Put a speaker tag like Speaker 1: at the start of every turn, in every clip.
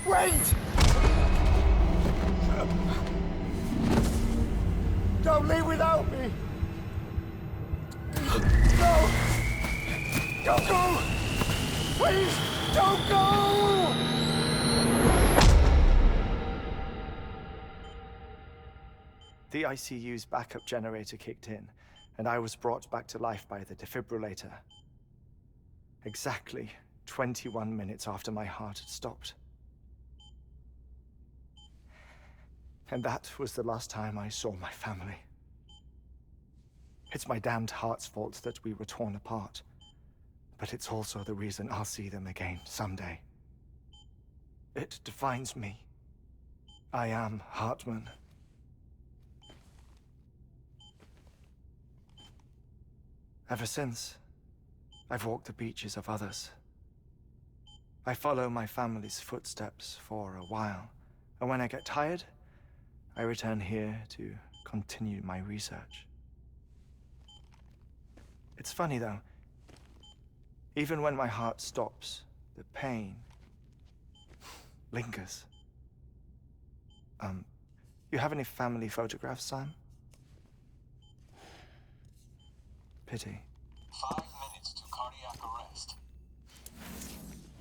Speaker 1: Wait! Don't leave without me! No! Don't go! Please, don't go! The ICU's backup generator kicked in, and I was brought back to life by the defibrillator. Exactly 21 minutes after my heart had stopped. And that was the last time I saw my family. It's my damned heart's fault that we were torn apart. But it's also the reason I'll see them again someday. It defines me. I am Hartman. Ever since, I've walked the beaches of others. I follow my family's footsteps for a while, and when I get tired, I return here to continue my research. It's funny though, even when my heart stops, the pain lingers. You have any family photographs, Sam? Pity.
Speaker 2: 5 minutes to cardiac arrest.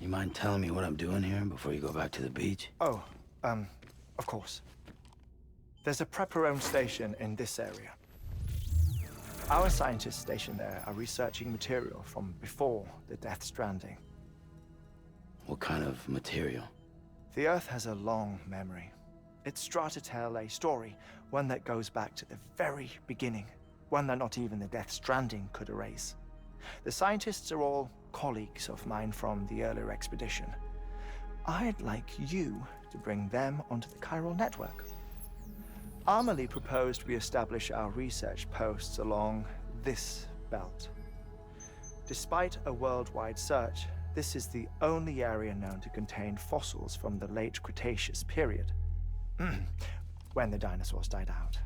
Speaker 3: You mind telling me what I'm doing here before you go back to the beach?
Speaker 1: Oh, of course. There's a prepper-owned station in this area. Our scientists stationed there are researching material from before the Death Stranding.
Speaker 3: What kind of material?
Speaker 1: The Earth has a long memory. It's trying to tell a story, one that goes back to the very beginning, one that not even the Death Stranding could erase. The scientists are all colleagues of mine from the earlier expedition. I'd like you to bring them onto the chiral network. Amelie proposed we establish our research posts along this belt. Despite a worldwide search, this is the only area known to contain fossils from the late Cretaceous period, when the dinosaurs died out.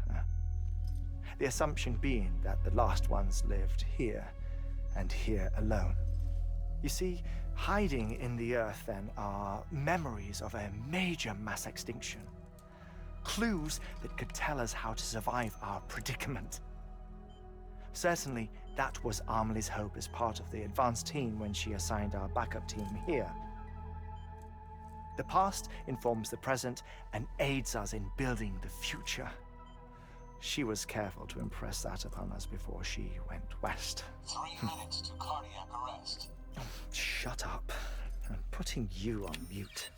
Speaker 1: The assumption being that the last ones lived here, and here alone. You see, hiding in the Earth then are memories of a major mass extinction. Clues that could tell us how to survive our predicament. Certainly, that was Amelie's hope as part of the advanced team when she assigned our backup team here. The past informs the present and aids us in building the future. She was careful to impress that upon us before she went west.
Speaker 2: 3 minutes to cardiac arrest.
Speaker 1: Shut up. I'm putting you on mute.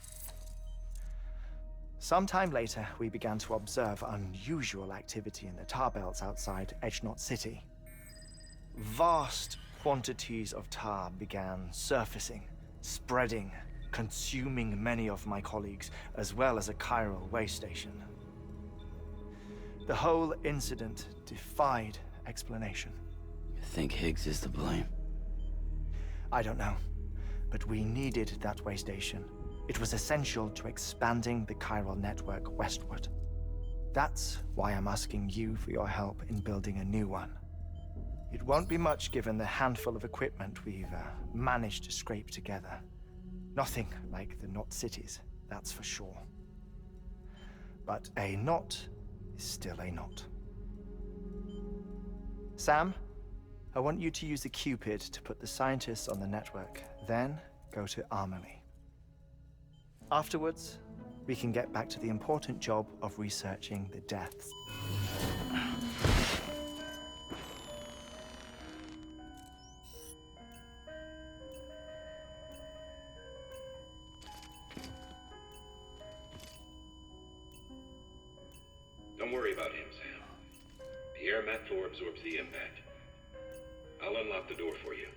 Speaker 1: Sometime later, we began to observe unusual activity in the tar belts outside Edgenot City. Vast quantities of tar began surfacing, spreading, consuming many of my colleagues, as well as a chiral way station. The whole incident defied explanation.
Speaker 3: You think Higgs is to blame?
Speaker 1: I don't know, but we needed that way station. It was essential to expanding the chiral network westward. That's why I'm asking you for your help in building a new one. It won't be much given the handful of equipment we've managed to scrape together. Nothing like the knot cities, that's for sure. But a knot is still a knot. Sam, I want you to use the Cupid to put the scientists on the network, then go to Amelie. Afterwards, we can get back to the important job of researching the deaths.
Speaker 4: Don't worry about him, Sam. The air mat floor absorbs the impact. I'll unlock the door for you.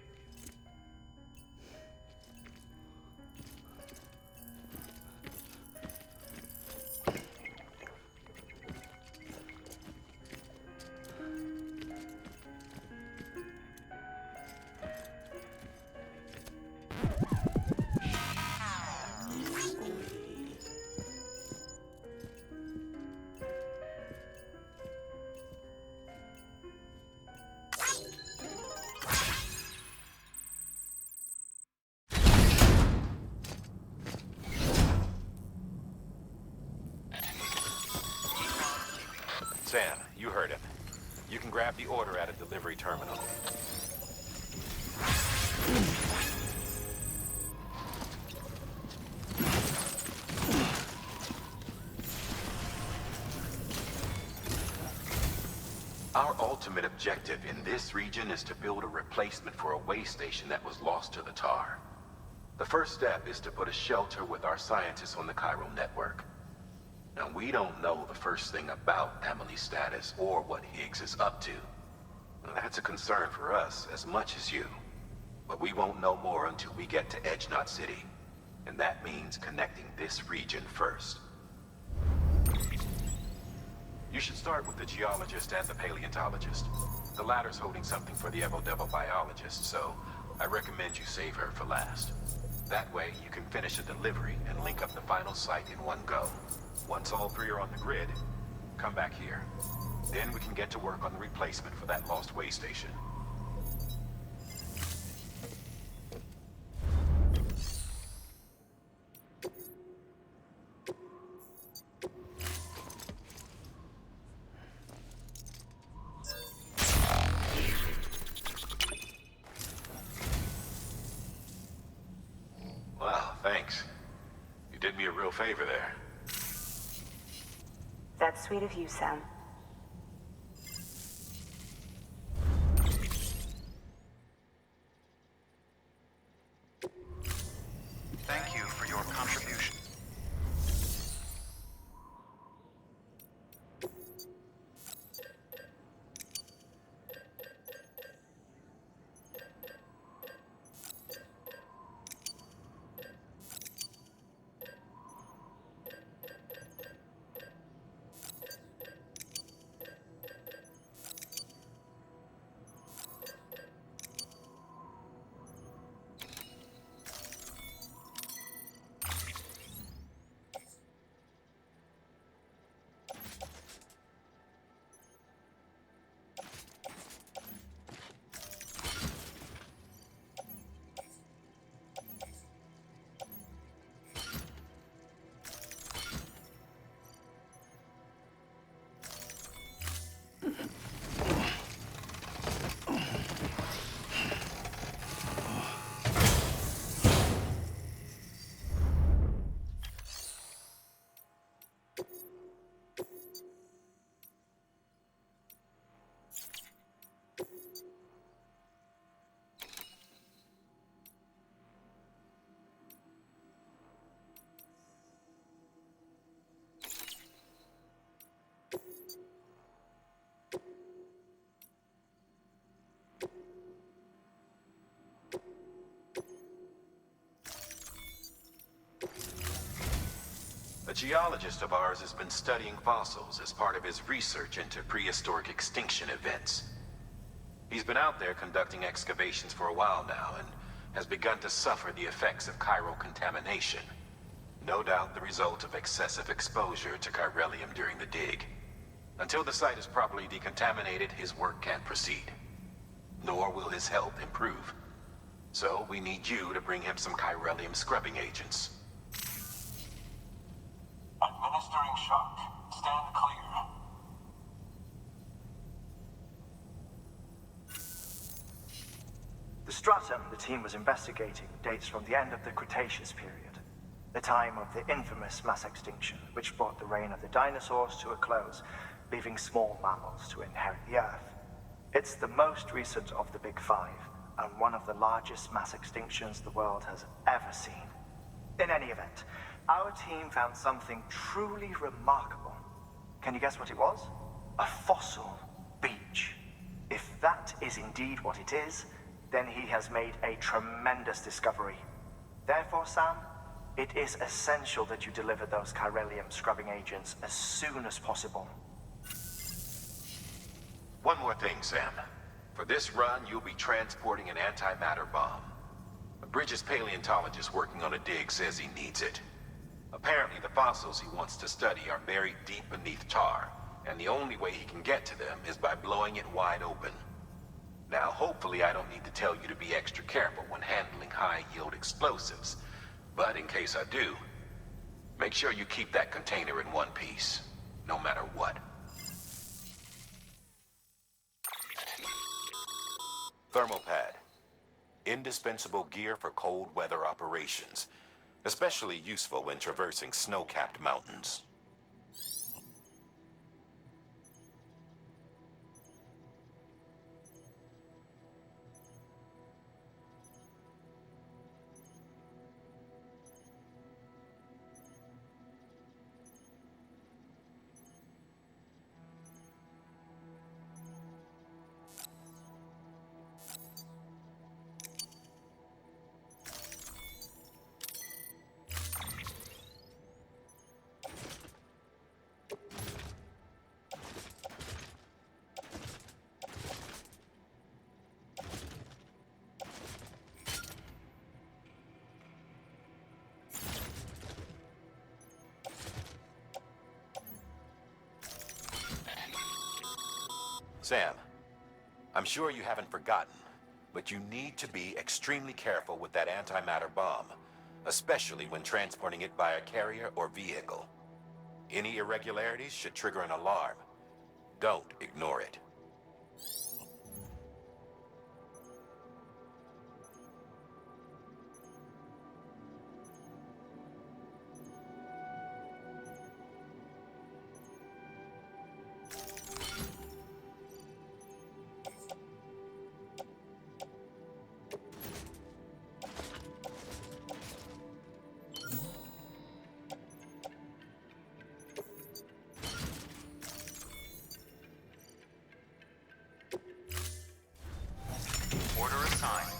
Speaker 5: Sam, you heard him. You can grab the order at a delivery terminal.
Speaker 6: Our ultimate objective in this region is to build a replacement for a way station that was lost to the tar. The first step is to put a shelter with our scientists on the Cairo network. Now, we don't know the first thing about Emily's status or what Higgs is up to. Now, that's a concern for us as much as you. But we won't know more until we get to Edge Knot City. And that means connecting this region first. You should start with the geologist and the paleontologist. The latter's holding something for the Evo-Devo biologist, so I recommend you save her for last. That way, you can finish a delivery and link up the final site in one go. Once all three are on the grid, come back here. Then we can get to work on the replacement for that lost way station. Wow, thanks. You did me a real favor there.
Speaker 7: That's sweet of you, Sam.
Speaker 8: Thank you for your contribution.
Speaker 6: A geologist of ours has been studying fossils as part of his research into prehistoric extinction events. He's been out there conducting excavations for a while now and has begun to suffer the effects of chiral contamination. No doubt the result of excessive exposure to chiralium during the dig. Until the site is properly decontaminated, his work can't proceed. Nor will his health improve. So we need you to bring him some chiralium scrubbing agents.
Speaker 2: Administering shock. Stand clear.
Speaker 1: The stratum the team was investigating dates from the end of the Cretaceous period, the time of the infamous mass extinction, which brought the reign of the dinosaurs to a close, leaving small mammals to inherit the Earth. It's the most recent of the Big Five, and one of the largest mass extinctions the world has ever seen. In any event, our team found something truly remarkable. Can you guess what it was? A fossil beach. If that is indeed what it is, then he has made a tremendous discovery. Therefore, Sam, it is essential that you deliver those chiralium scrubbing agents as soon as possible.
Speaker 6: One more thing, Sam. For this run, you'll be transporting an antimatter bomb. A Bridges paleontologist working on a dig says he needs it. Apparently, the fossils he wants to study are buried deep beneath tar, and the only way he can get to them is by blowing it wide open. Now, hopefully I don't need to tell you to be extra careful when handling high-yield explosives, but in case I do, make sure you keep that container in one piece, no matter what.
Speaker 4: Thermal pad. Indispensable gear for cold weather operations. Especially useful when traversing snow-capped mountains. Sam, I'm sure you haven't forgotten, but you need to be extremely careful with that antimatter bomb, especially when transporting it by a carrier or vehicle. Any irregularities should trigger an alarm. Don't ignore it.
Speaker 8: Order assigned.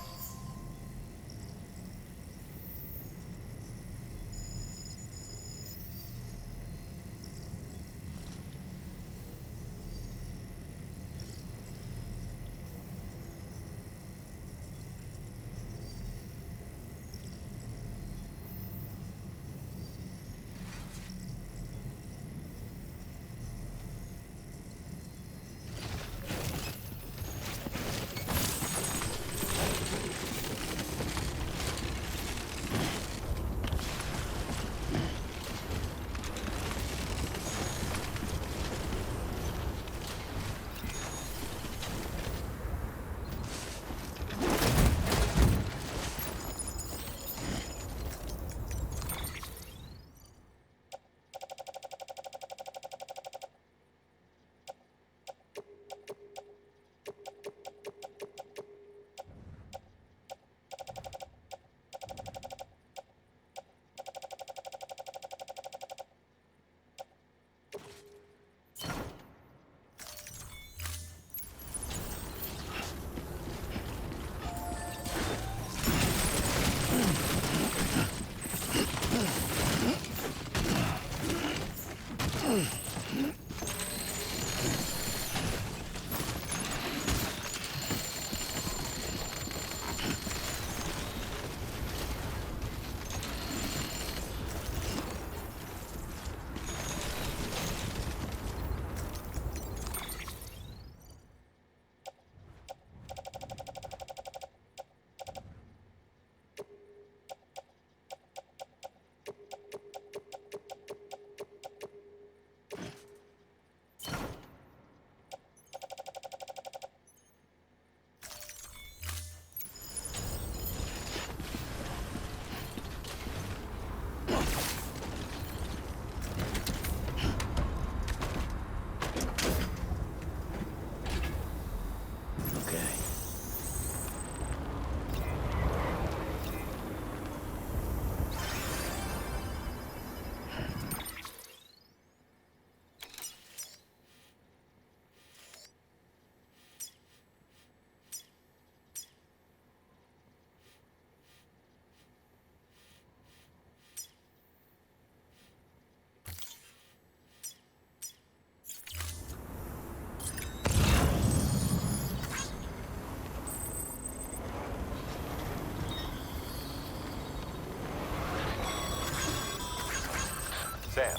Speaker 4: Sam,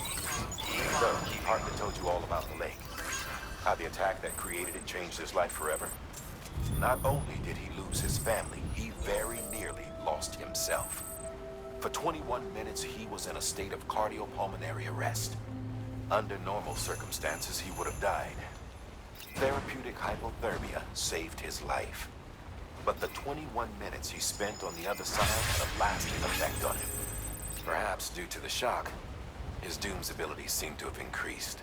Speaker 4: sir, Hartman told you all about the lake. How the attack that created it changed his life forever. Not only did he lose his family, he very nearly lost himself. For 21 minutes, he was in a state of cardiopulmonary arrest. Under normal circumstances, he would have died. Therapeutic hypothermia saved his life. But the 21 minutes he spent on the other side had a lasting effect on him. Perhaps due to the shock, his Doom's abilities seem to have increased.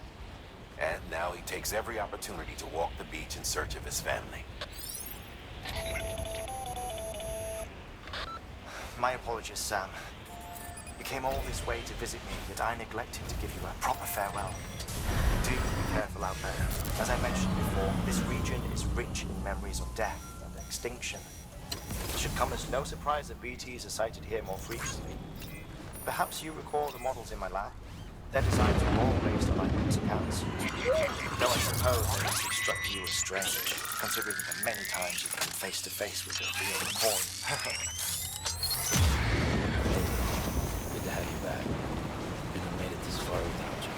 Speaker 4: And now he takes every opportunity to walk the beach in search of his family.
Speaker 1: My apologies, Sam. You came all this way to visit me, yet I neglected to give you a proper farewell. Do be careful out there. As I mentioned before, this region is rich in memories of death and extinction. It should come as no surprise that BTs are sighted here more frequently. Perhaps you recall the models in my lab? Their designs were all based on eyewitness accounts. Though I suppose they must have struck you as strange, considering the many times you've come face to face with the real McCoy.
Speaker 3: Good to have you back. Couldn't have made it this far without you.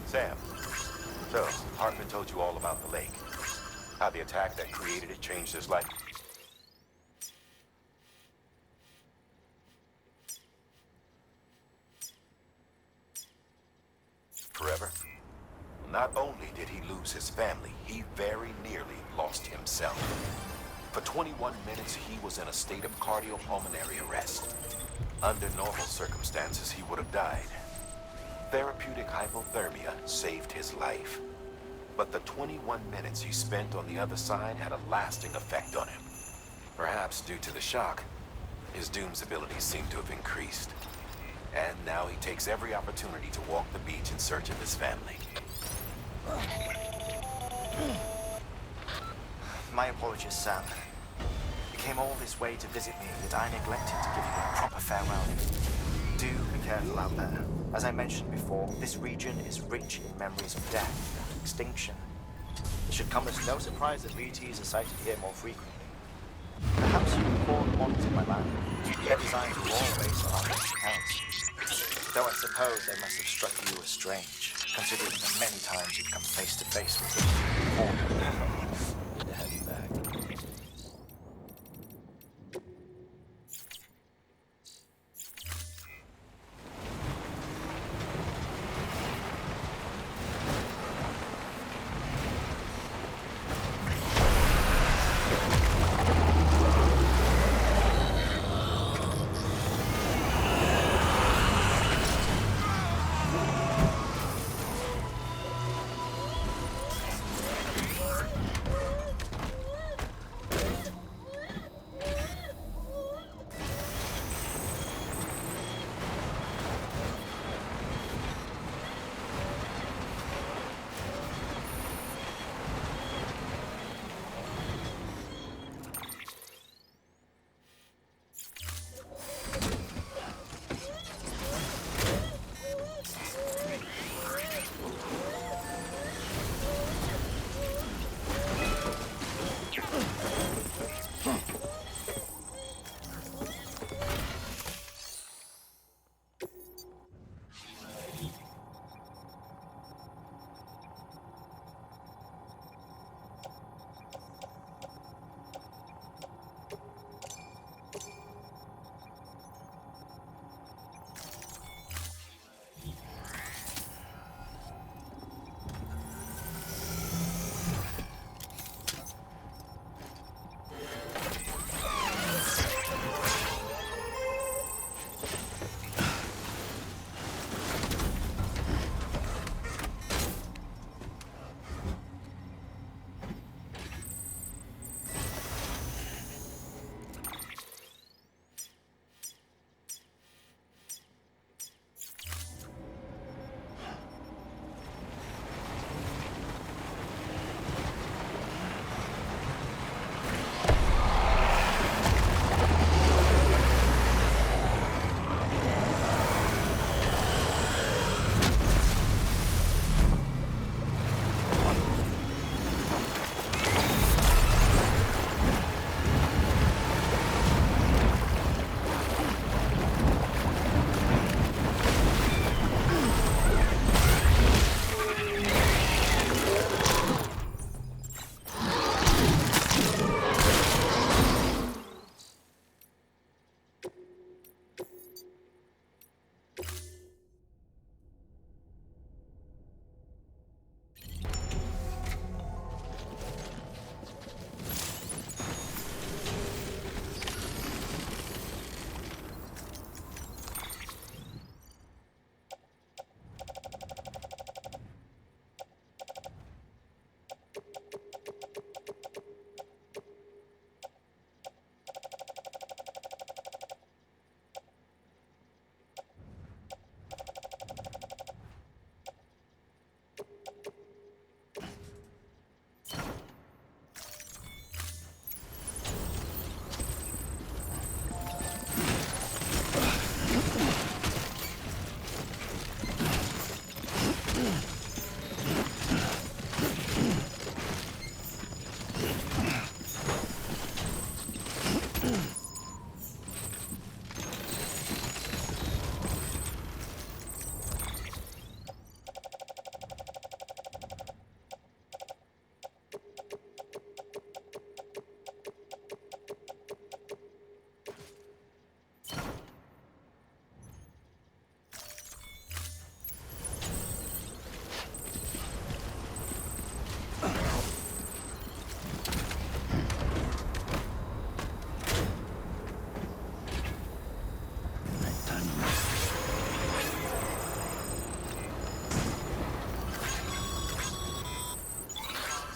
Speaker 4: Sam, so Hartman told you all about the lake. How the attack that created it changed his life. Forever. Not only did he lose his family, he very nearly lost himself. For 21 minutes, he was in a state of cardiopulmonary arrest. Under normal circumstances, he would have died. Therapeutic hypothermia saved his life. But the 21 minutes he spent on the other side had a lasting effect on him. Perhaps due to the shock, his Doom's abilities seemed to have increased. And now he takes every opportunity to walk the beach in search of his family.
Speaker 1: My apologies, Sam. You came all this way to visit me, yet I neglected to give you a proper farewell. Do be careful out there. As I mentioned before, this region is rich in memories of death and extinction. It should come as no surprise that BTs are sighted here more frequently. Perhaps you recall the models of my land. Their designs were all based on our accounts. Though I suppose they must have struck you as strange, considering the many times you've come face to face with them before.
Speaker 3: Good to have you back.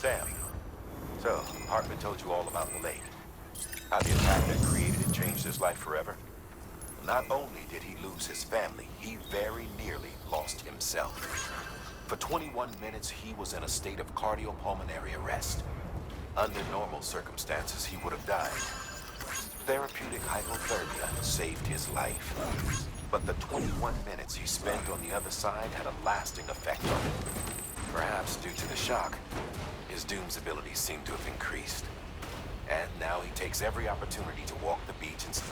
Speaker 4: Sam, so Hartman told you all about the lake. How the attack that created it changed his life forever. Not only did he lose his family, he very nearly lost himself. For 21 minutes, he was in a state of cardiopulmonary arrest. Under normal circumstances, he would have died. Therapeutic hypothermia saved his life. But the 21 minutes he spent on the other side had a lasting effect on him. Perhaps due to the shock, his Doom's abilities seem to have increased. And now he takes every opportunity to walk the beach and...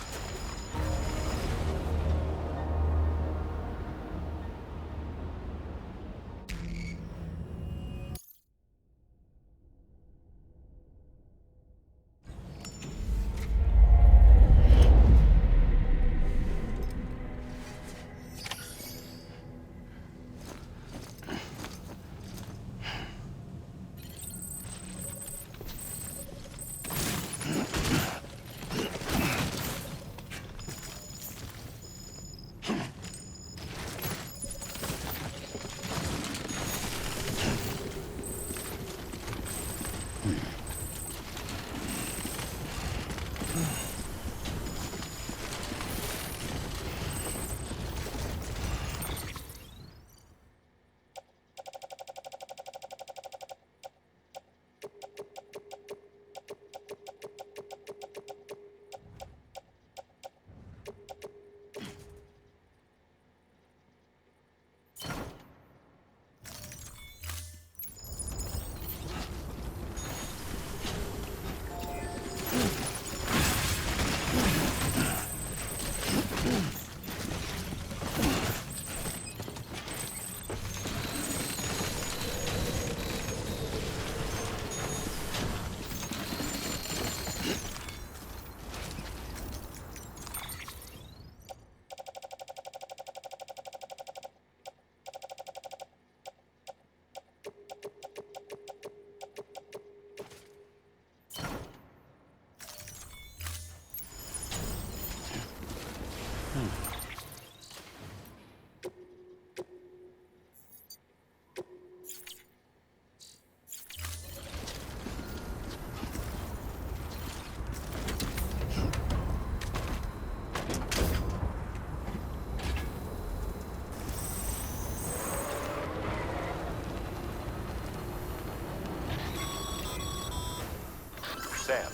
Speaker 4: Sam,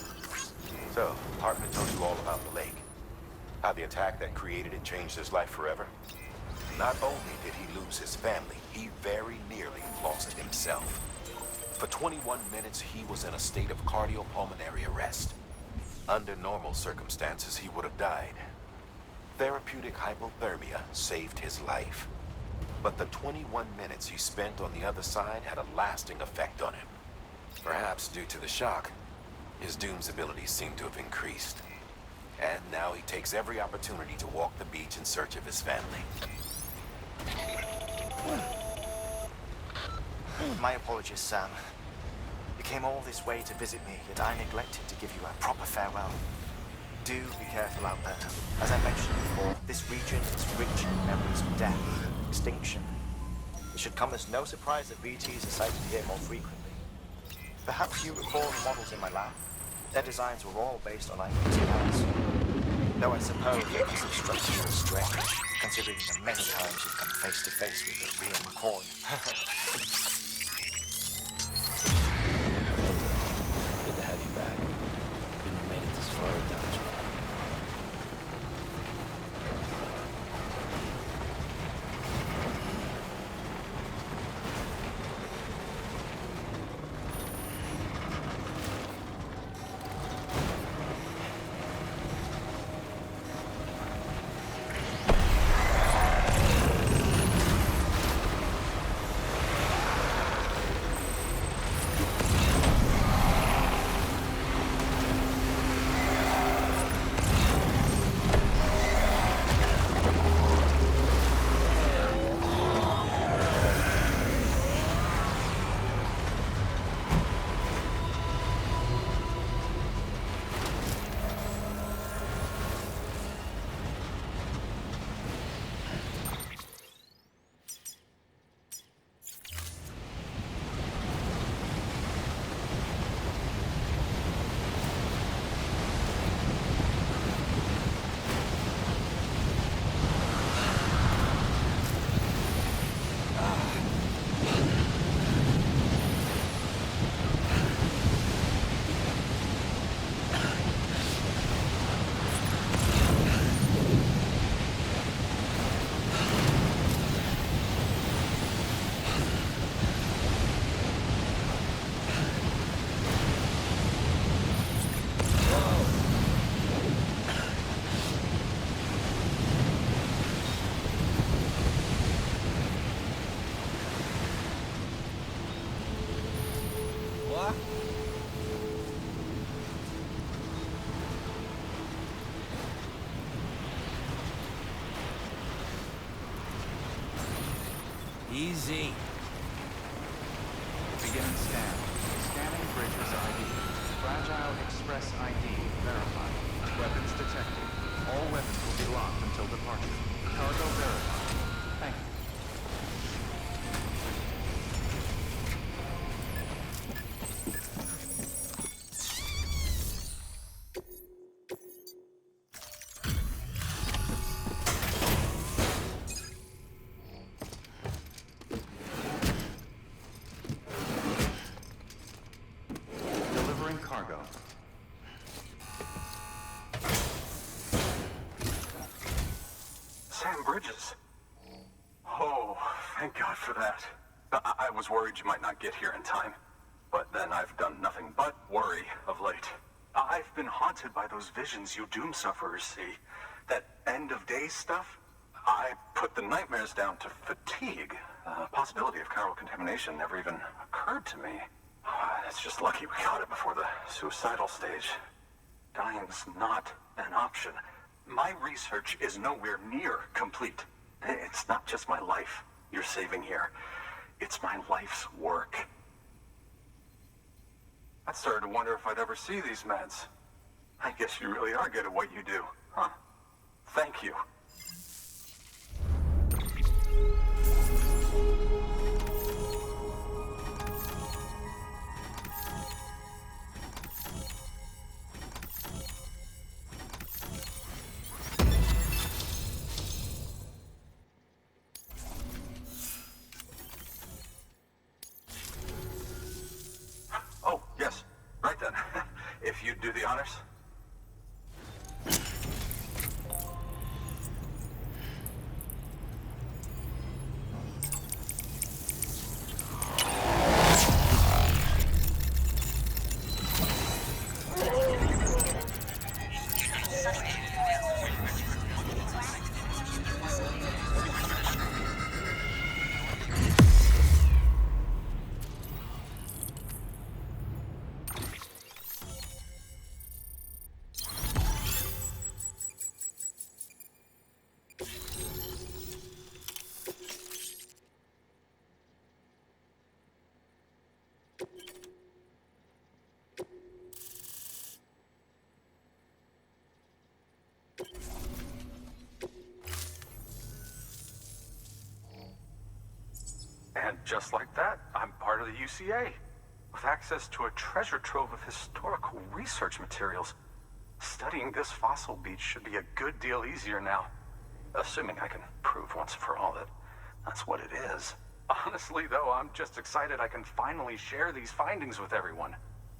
Speaker 4: so Hartman told you all about the lake. How the attack that created it changed his life forever. Not only did he lose his family, he very nearly lost himself. For 21 minutes, he was in a state of cardiopulmonary arrest. Under normal circumstances, he would have died. Therapeutic hypothermia saved his life. But the 21 minutes he spent on the other side had a lasting effect on him. Perhaps due to the shock, his Doom's abilities seem to have increased. And now he takes every opportunity to walk the beach in search of his family.
Speaker 1: My apologies, Sam. You came all this way to visit me, yet I neglected to give you a proper farewell. Do be careful out there. As I mentioned before, this region is rich in memories of death, extinction. It should come as no surprise that VTs are sighted here more frequently. Perhaps you recall the models in my lab? Their designs were all based on eyewitness accounts. Though I suppose it must have struck you as strange, considering the many times you've come face to face with the real McCoy.
Speaker 3: Good to have you back. Couldn't have made it this far without you.
Speaker 7: Easy.
Speaker 8: Beginning scan. Scanning Bridges ID. Fragile Express ID verified. Weapons detected. All weapons will be locked until departure. Cargo verified. Thank you. Delivering cargo.
Speaker 2: Sam Bridges. Oh, thank God for that. I was worried you might not get here in time. But then I've done nothing but worry of late. I've been haunted by those visions you doom sufferers see. That end of days stuff. I put the nightmares down to fatigue. The possibility of chiral contamination never even occurred to me. It's just lucky we caught it before the suicidal stage. Dying's not an option. My research is nowhere near complete. It's not just my life you're saving here. It's my life's work. I started to wonder if I'd ever see these meds. I guess you really are good at what you do, huh? Thank you. Oh, yes. Right then. If you'd do the honors. And just like that, I'm part of the UCA, with access to a treasure trove of historical research materials. Studying this fossil beach should be a good deal easier now, assuming I can prove once and for all that that's what it is. Honestly, though, I'm just excited I can finally share these findings with everyone.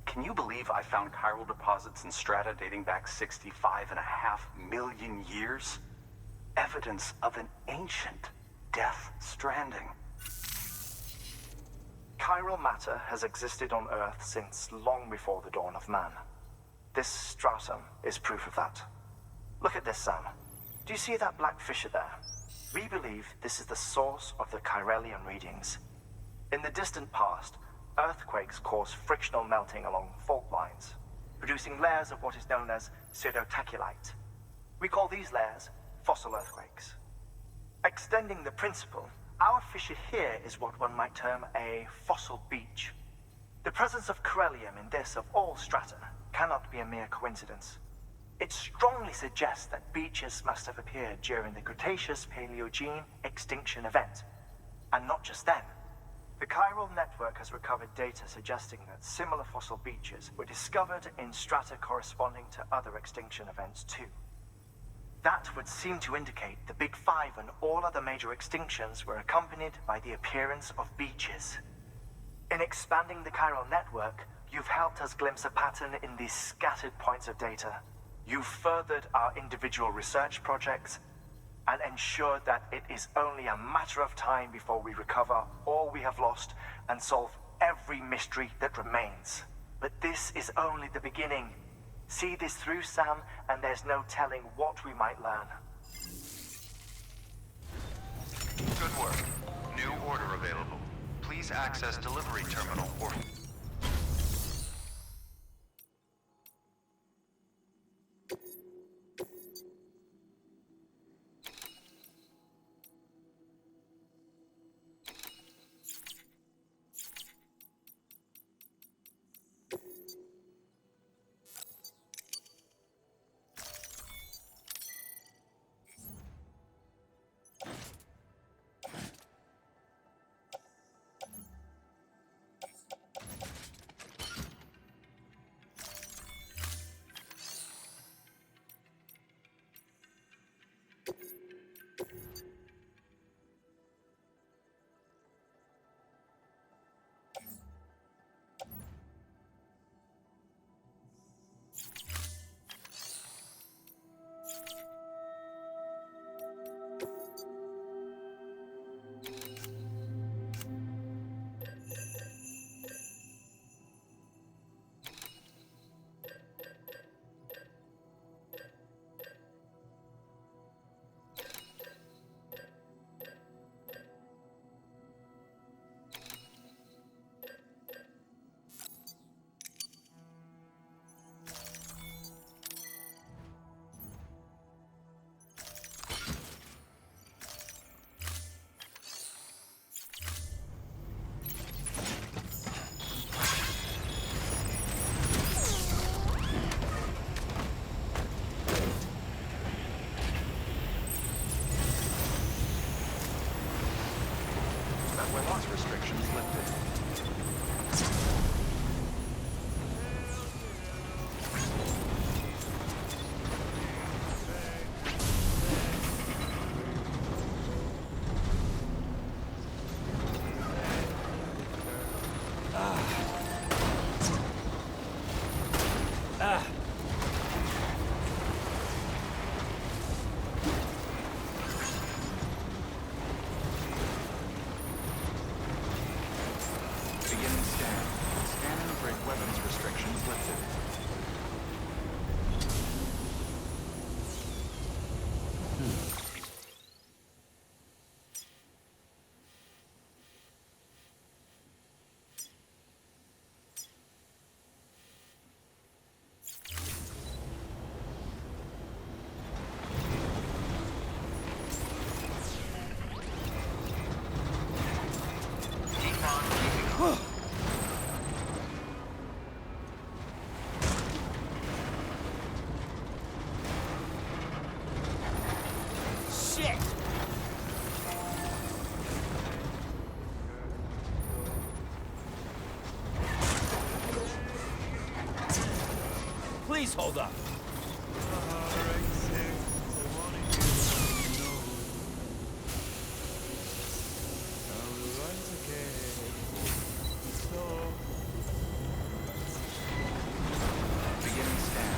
Speaker 2: Can you believe I found chiral deposits in strata dating back 65.5 million years? Evidence of an ancient death stranding.
Speaker 1: Chiral matter has existed on Earth since long before the dawn of man. This stratum is proof of that. Look at this, Sam. Do you see that black fissure there? We believe this is the source of the Chiralian readings. In the distant past, earthquakes cause frictional melting along fault lines, producing layers of what is known as pseudotachylite. We call these layers fossil earthquakes. Extending the principle, our fissure here is what one might term a fossil beach. The presence of chiralium in this of all strata cannot be a mere coincidence. It strongly suggests that beaches must have appeared during the Cretaceous-Paleogene extinction event. And not just then. The chiral network has recovered data suggesting that similar fossil beaches were discovered in strata corresponding to other extinction events too. That would seem to indicate the Big Five and all other major extinctions were accompanied by the appearance of beaches. In expanding the chiral network, you've helped us glimpse a pattern in these scattered points of data. You've furthered our individual research projects and ensured that it is only a matter of time before we recover all we have lost and solve every mystery that remains. But this is only the beginning. See this through, Sam, and there's no telling what we might learn.
Speaker 8: Good work. New order available. Please access delivery terminal or... Weapons restrictions lifted. Beginning scan. Scanning brig weapons restrictions lifted.
Speaker 1: Shit! Please hold up.
Speaker 8: Beginning scan.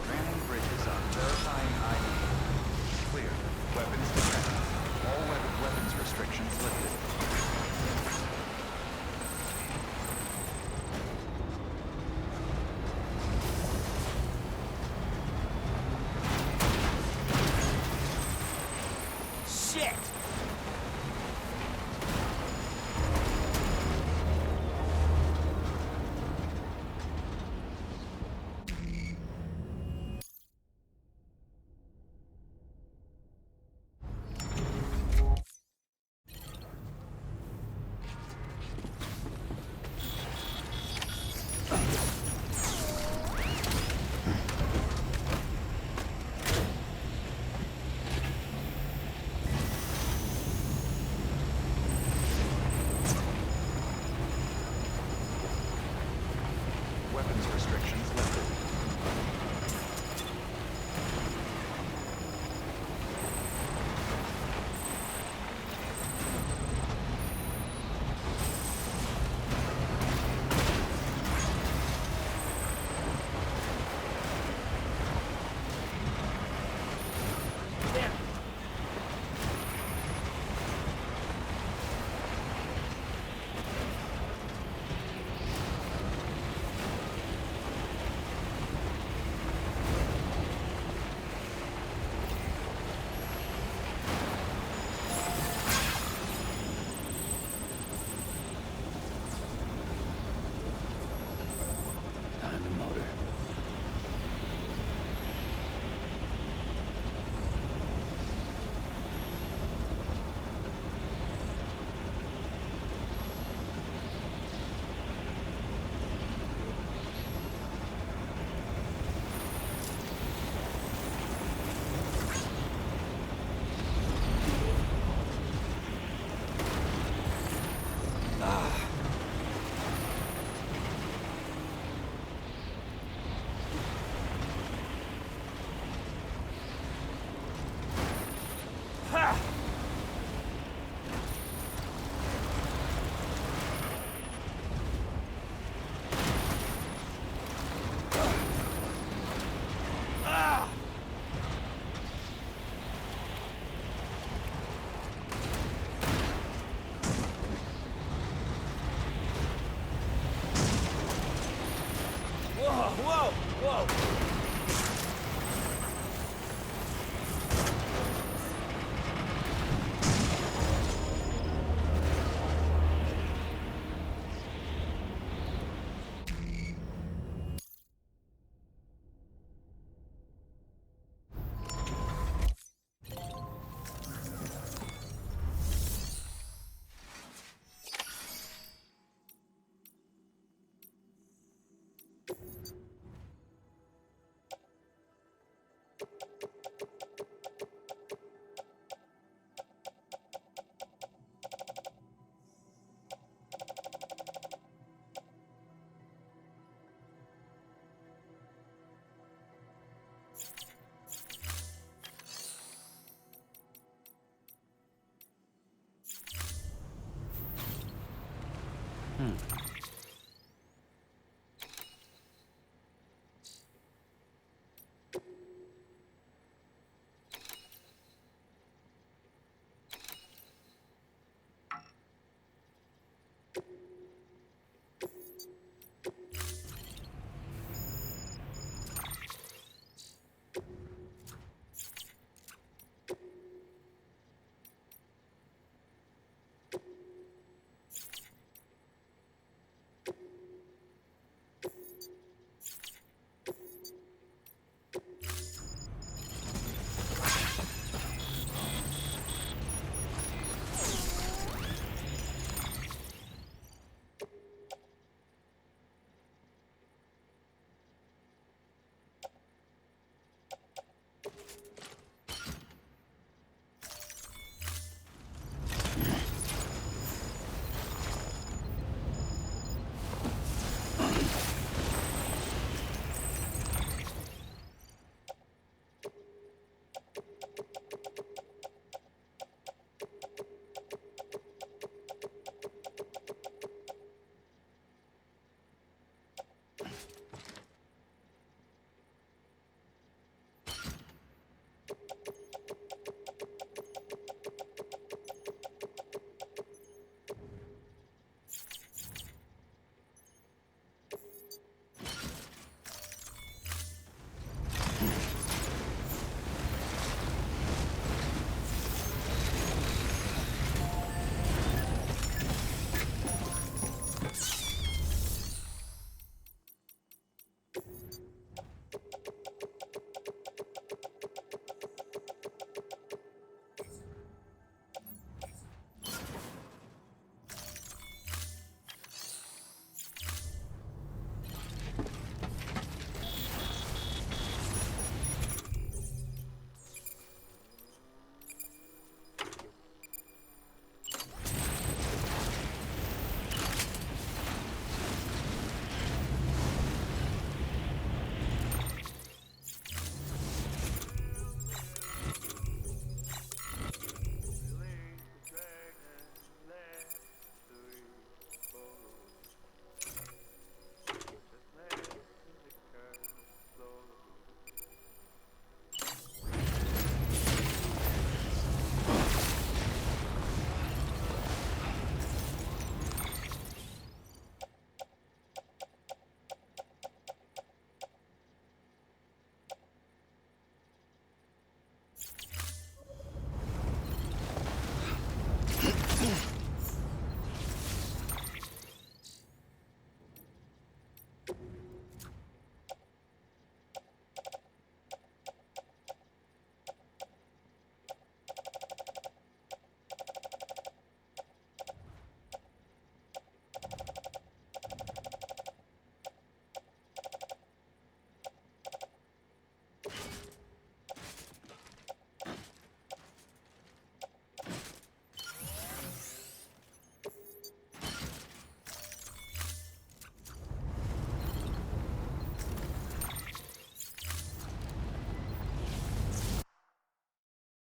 Speaker 8: Scanning bridges up. Verifying ID. Clear. Weapons detected. All weapons restrictions lifted.
Speaker 1: Shit!